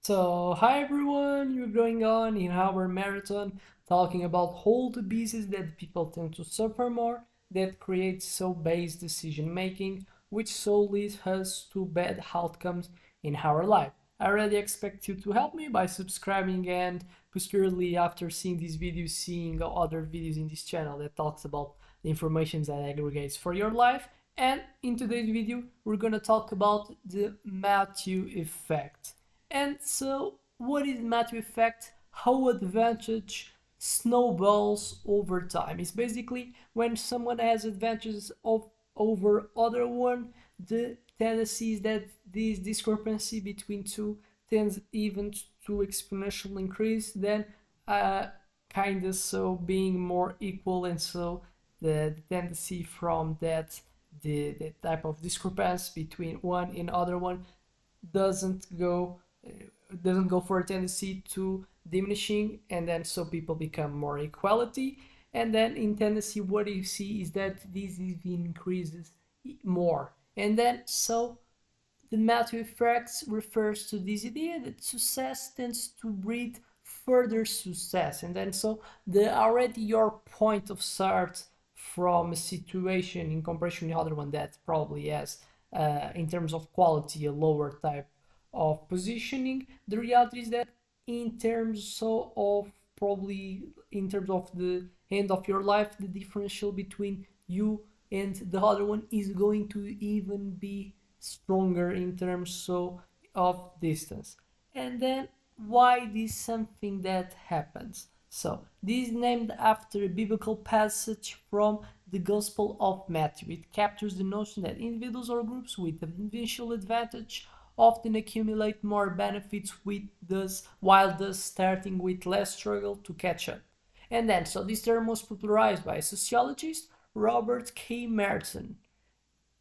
So, hi everyone, you're going on in our marathon talking about all the diseases that people tend to suffer more that creates so based decision making, which so leads us to bad outcomes in our life. I really expect you to help me by subscribing and particularly after seeing this video, seeing other videos in this channel that talks about the information that aggregates for your life. And in today's video, we're gonna talk about the Matthew effect. And so, what is Matthew effect? How advantage snowballs over time? It's basically when someone has advantages over other one, the tendency is that this discrepancy between two tends even to exponential increase, then kind of so being more equal, and so the tendency from that the type of discrepancy between one and other one doesn't go doesn't go for a tendency to diminishing, and then so people become more equality, and then in tendency what you see is that this even increases more, and then so the Matthew effect refers to this idea that success tends to breed further success, and then so the already your point of start from a situation in comparison to the other one that probably has in terms of quality a lower type of positioning. The reality is that in terms so of probably in terms of the end of your life, the differential between you and the other one is going to even be stronger in terms so of distance. And then why this something that happens? So this is named after a biblical passage from the Gospel of Matthew. It captures the notion that individuals or groups with an initial advantage often accumulate more benefits with thus while thus starting with less struggle to catch up. And then, so this term was popularized by sociologist Robert K. Merton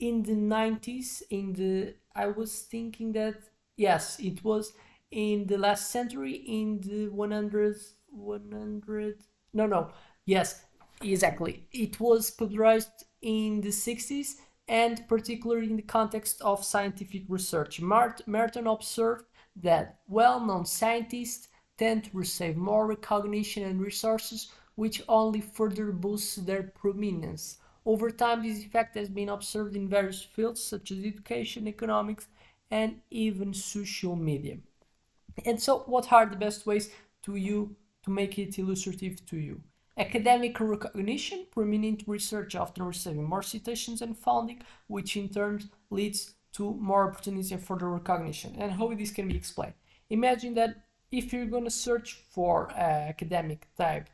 in the 90s. I was thinking that yes, it was in the last century, in the 100 no no yes, exactly, it was popularized in the 60s, and particularly in the context of scientific research. Merton observed that well-known scientists tend to receive more recognition and resources, which only further boosts their prominence. Over time, this effect has been observed in various fields such as education, economics, and even social media. And so, what are the best ways to make it illustrative to you? Academic recognition, prominent research often receiving more citations and funding, which in turn leads to more opportunities and further recognition. And how this can be explained? Imagine that if you're going to search for academic type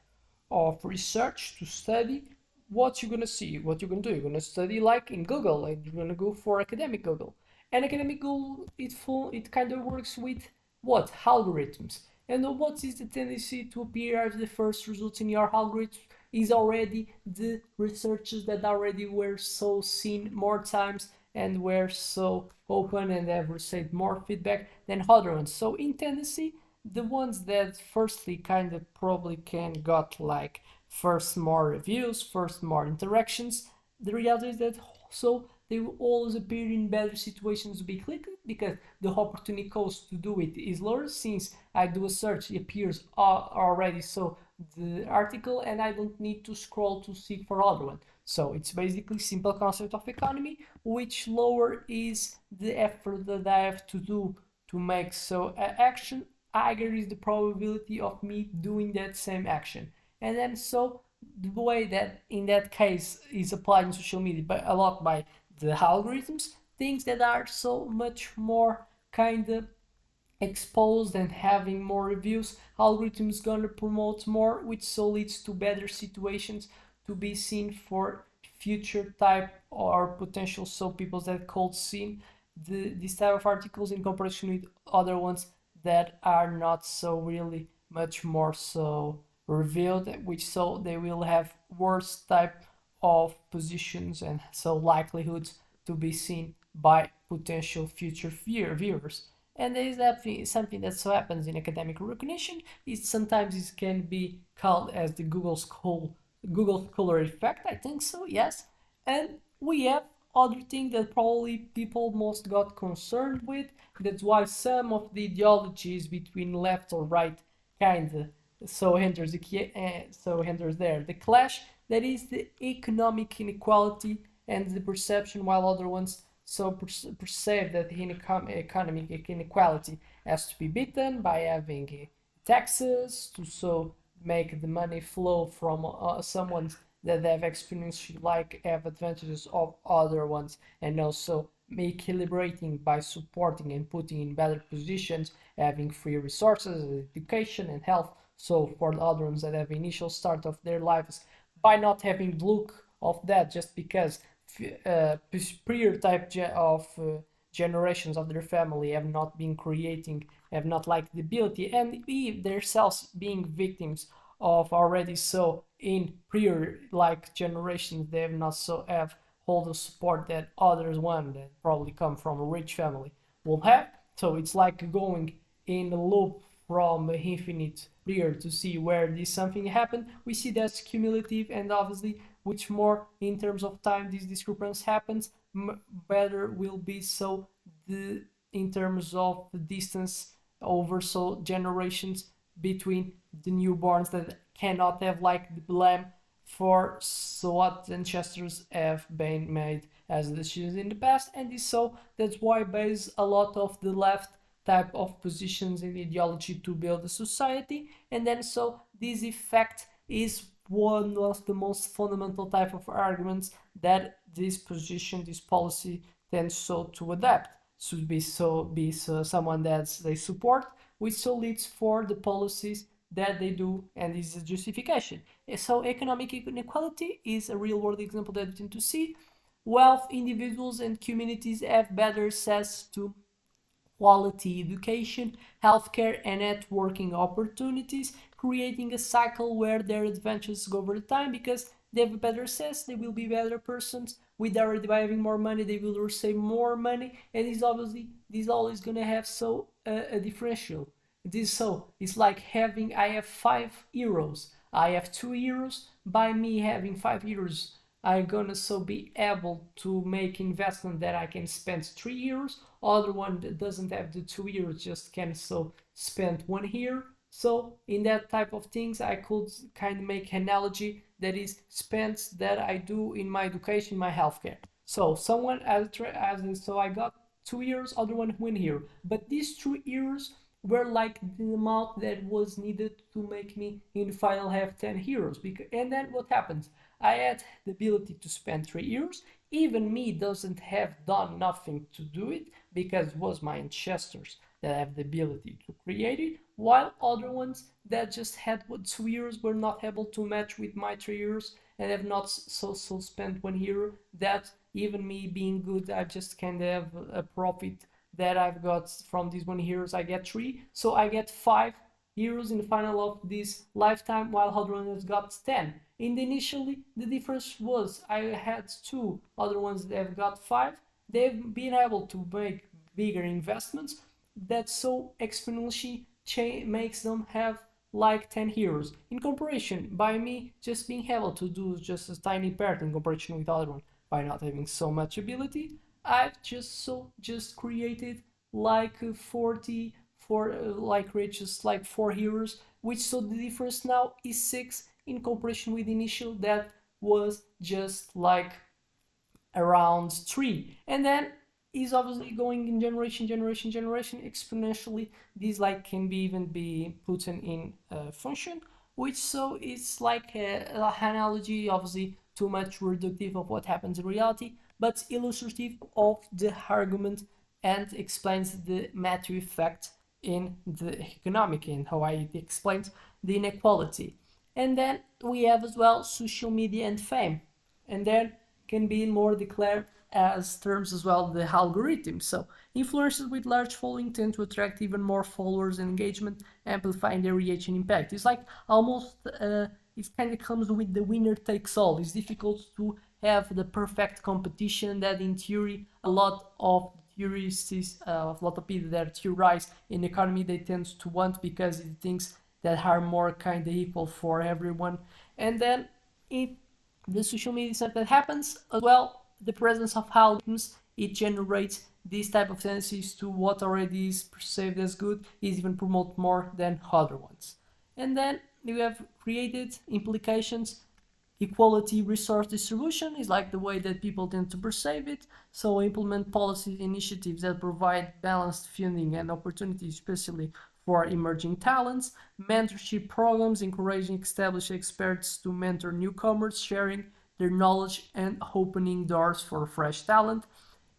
of research to study, what you're going to see, what you're going to do, you're going to study like in Google, and you're going to go for academic Google. And academic Google, it kind of works with what? Algorithms. And what is the tendency to appear as the first results in your algorithm is already the researches that already were so seen more times and were so open and have received more feedback than other ones. So in tendency, the ones that firstly kind of probably can got like first more reviews, first more interactions, the reality is that so they will always appear in better situations to be clicked because the opportunity cost to do it is lower. Since I do a search, it appears already so the article, and I don't need to scroll to seek for other one. So it's basically simple concept of economy, which lower is the effort that I have to do to make so action, higher is the probability of me doing that same action. And then so the way that in that case is applied in social media by a lot by the algorithms, things that are so much more kind of exposed and having more reviews, algorithms gonna promote more, which so leads to better situations to be seen for future type or potential so people that could see this type of articles in comparison with other ones that are not so really much more so revealed, which so they will have worse type of positions and so likelihoods to be seen by potential future viewers. And there is that something that so happens in academic recognition. It can be called as the Google Scholar effect. I think so, yes. And we have other thing that probably people most got concerned with. That's why some of the ideologies between left or right kind of so hinders there the clash, that is the economic inequality and the perception, while other ones so perceive that the economic inequality has to be beaten by having taxes to so make the money flow from someone that have experience like have advantages of other ones, and also equilibrating by supporting and putting in better positions, having free resources, education and health. So for the other ones that have initial start of their lives by not having look of that, just because prior type of generations of their family have not been creating, have not liked the ability, and if themselves being victims of already so in prior like generations, they have not so have all the support that others one that probably come from a rich family will have. So it's like going in a loop from infinite prior to see where this something happened. We see that's cumulative, and obviously which more in terms of time this discrepancy happens, better will be so the in terms of the distance over so generations between the newborns that cannot have like the blame for so what ancestors have been made as decisions in the past, and is so that's why base a lot of the left type of positions in ideology to build a society. And then so this effect is one of the most fundamental type of arguments that this position, this policy tends so to adapt, should be so someone that they support, which so leads for the policies that they do, and this is a justification. So economic inequality is a real world example that we tend to see. Wealth, individuals and communities have better access to quality education, healthcare, and networking opportunities, creating a cycle where their advantages go over time because they have a better access, they will be better persons. With already having more money, they will receive more money, and is obviously this always gonna have so a differential. This so it's like having I have 5 euros, I have 2 euros. By me having 5 euros, I'm gonna so be able to make investment that I can spend 3 euros. Other one that doesn't have the 2 euros just can so spend 1 year. So in that type of things, I could kind of make analogy that is spends that I do in my education, my healthcare. So someone as so I got 2 years, other one 1 year, but these 2 years were like the amount that was needed to make me in the final have 10 euros. Because and then what happens? I had the ability to spend 3 years. Even me doesn't have done nothing to do it because it was my ancestors that have the ability to create it, while other ones that just had 2 years were not able to match with my 3 years and have not so spent 1 year. That even me being good, I just kind of have a profit that I've got from these 1 years. I get 3, so I get 5 euros in the final of this lifetime, while other one has got 10. In the initially, the difference was I had 2, other ones that have got 5. They've been able to make bigger investments that so exponentially makes them have like 10 euros in comparison by me just being able to do just a tiny part in comparison with other one by not having so much ability. I've just created like 40 for like reaches like 4 euros, which so the difference now is 6 in comparison with initial that was just like around 3. And then is obviously going in generation exponentially. This like can be even be put in function, which so it's like a analogy, obviously too much reductive of what happens in reality, but illustrative of the argument and explains the Matthew effect in the economic and how it explains the inequality. And then we have as well social media and fame, and then can be more declared as terms as well the algorithm. So influencers with large following tend to attract even more followers and engagement, amplifying their reach and impact. It's like almost it kind of comes with the winner takes all. It's difficult to have the perfect competition that in theory a lot of theorists, a lot of people that theorize in the economy, they tend to want because it thinks that are more kind of equal for everyone. And then if the social media stuff that happens as well, the presence of algorithms, it generates these type of tendencies to what already is perceived as good, is even promote more than other ones. And then we have created implications. Equality resource distribution is like the way that people tend to perceive it. So implement policy initiatives that provide balanced funding and opportunities, especially for emerging talents. Mentorship programs encouraging established experts to mentor newcomers, sharing their knowledge and opening doors for fresh talent.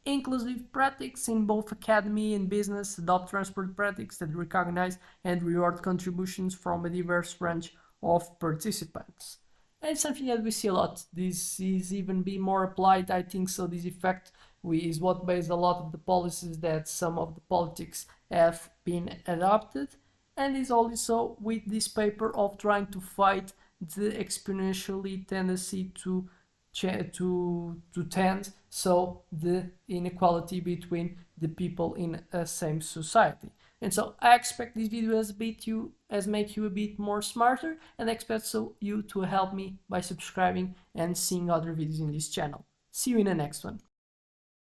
Inclusive practices in both academy and business adopt transport practices that recognize and reward contributions from a diverse range of participants. And it's something that we see a lot. This is even be more applied, I think so. This effect is what based a lot of the policies that some of the politics have been adopted, and is also with this paper of trying to fight the exponentially tendency to tend so the inequality between the people in a same society. And so I expect this video has make you a bit more smarter, and I expect so you to help me by subscribing and seeing other videos in this channel. See you in the next one.